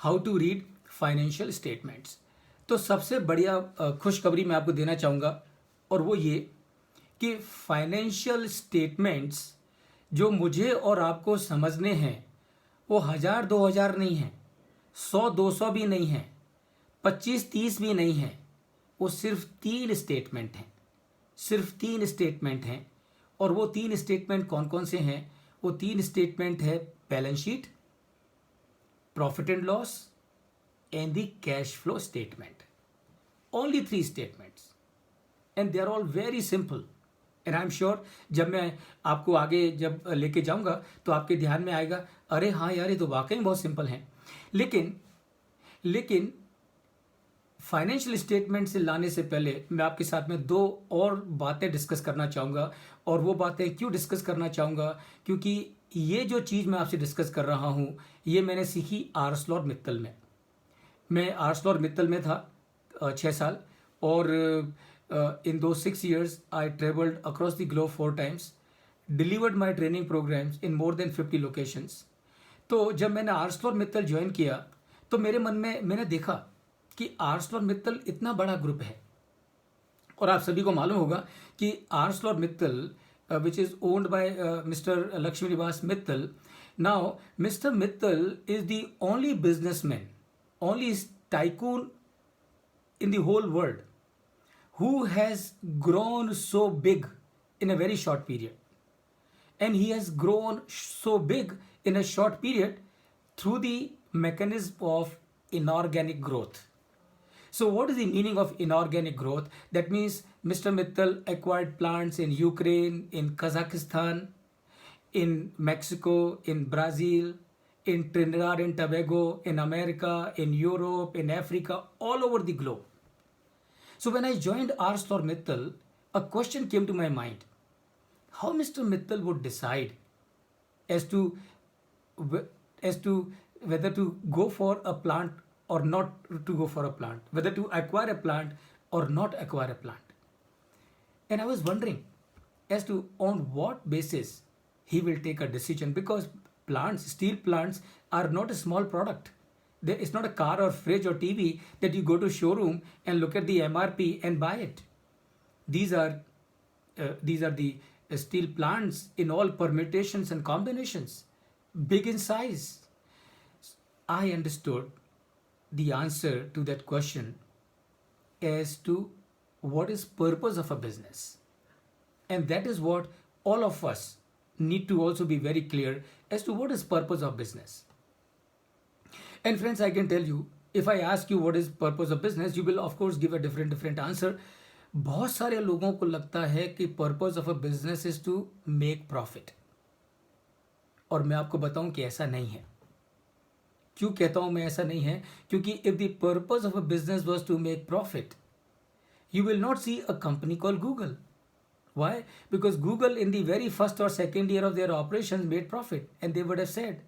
How to read financial statements. तो सबसे बढ़िया खुशखबरी मैं आपको देना चाहूँगा, और वो ये कि फाइनेंशियल स्टेटमेंट्स जो मुझे और आपको समझने हैं वो 1000 2000 नहीं हैं, 100 200 भी नहीं हैं, 25 30 भी नहीं हैं। वो सिर्फ 3 स्टेटमेंट हैं, सिर्फ 3 स्टेटमेंट हैं। और वो 3 स्टेटमेंट कौन कौन से हैं? वो 3 स्टेटमेंट है balance sheet, profit and loss and the cash flow statement. Only 3 statements and they are all very simple. And I am sure जब मैं आपको आगे जब लेके जाऊंगा तो आपके ध्यान में आएगा, अरे हाँ यार, ये तो वाकई बहुत सिंपल हैं। लेकिन फाइनेंशियल स्टेटमेंट से लाने से पहले मैं आपके साथ में 2 और बातें डिस्कस करना चाहूँगा। और वो बातें क्यों डिस्कस करना चाहूँगा? क्योंकि ये जो चीज़ मैं आपसे डिस्कस कर रहा हूँ ये मैंने सीखी आर्सलॉर मित्तल में। मैं आर्सलॉर मित्तल में था 6 साल, और इन दो 6 years I travelled across the globe 4 times, delivered my training programmes in more than 50 locations. तो जब मैंने आर्सलॉर मित्तल ज्वाइन किया तो मेरे मन में मैंने देखा कि आर्सलॉर मित्तल इतना बड़ा ग्रुप है। और आप सभी को मालूम होगा कि Arcelor Mittal which is owned by mister Lakshmi Niwas Mittal. Now mister Mittal is the only businessman, only tycoon in the whole world who has grown so big in a very short period. And he has grown so big in a short period through the mechanism of inorganic growth. So what is the meaning of inorganic growth? That means Mr. Mittal acquired plants in Ukraine, in Kazakhstan, in Mexico, in Brazil, in Trinidad and Tobago, in America, in Europe, in Africa, all over the globe. So when I joined ArcelorMittal, a question came to my mind: how Mr. Mittal would decide as to whether to go for a plant or not to go for a plant, whether to acquire a plant or not acquire a plant. And I was wondering as to on what basis he will take a decision, because plants, steel plants, are not a small product. It's not a car or fridge or TV that you go to showroom and look at the MRP and buy it. These are the steel plants in all permutations and combinations, big in size. I understood the answer to that question as to what is purpose of a business. And that is what all of us need to also be very clear as to what is purpose of business. And friends, I can tell you, if I ask you what is purpose of business, you will of course give a different answer. बहुत सारे लोगों को लगता है कि purpose of a business is to make profit, और मैं आपको बताऊं कि ऐसा नहीं है। क्यों कहता हूं मैं ऐसा नहीं है? क्योंकि if the purpose of a business was to make profit, you will not see a company called Google. Why? Because Google in the very first or second year of their operations made profit, and they would have said,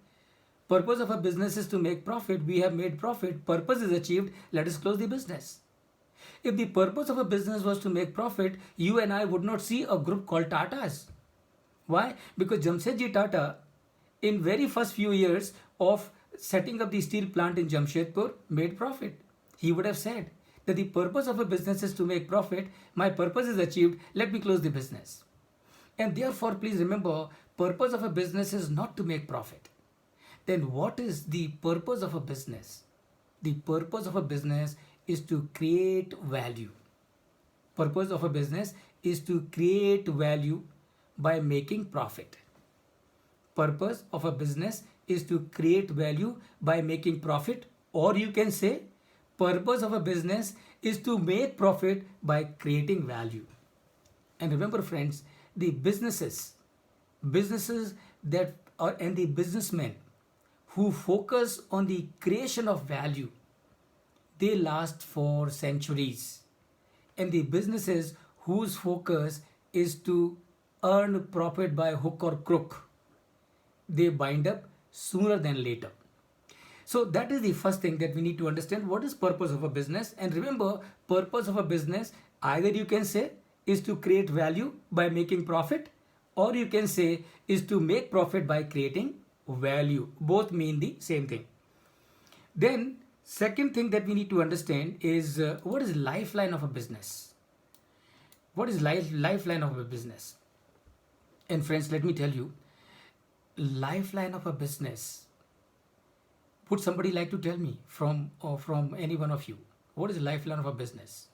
purpose of a business is to make profit, we have made profit, purpose is achieved, let us close the business. If the purpose of a business was to make profit, you and I would not see a group called Tatas. Why? Because Jamshedji Tata, in very first few years of setting up the steel plant in Jamshedpur, made profit. He would have said that the purpose of a business is to make profit, my purpose is achieved, let me close the business. And therefore, please remember, purpose of a business is not to make profit. Then what is the purpose of a business? The purpose of a business is to create value. Purpose of a business is to create value by making profit. Purpose of a business is to create value by making profit, or you can say purpose of a business is to make profit by creating value. And remember friends, the businesses that are, and the businessmen who focus on the creation of value, they last for centuries. And the businesses whose focus is to earn profit by hook or crook, they wind up sooner than later. So that is the first thing that we need to understand. What is purpose of a business? And remember, purpose of a business, either you can say is to create value by making profit, or you can say is to make profit by creating value. Both mean the same thing. Then second thing that we need to understand is what is lifeline of a business. What is lifeline of a business? And friends, let me tell you, lifeline of a business. Would somebody like to tell me from any one of you? What is lifeline of a business?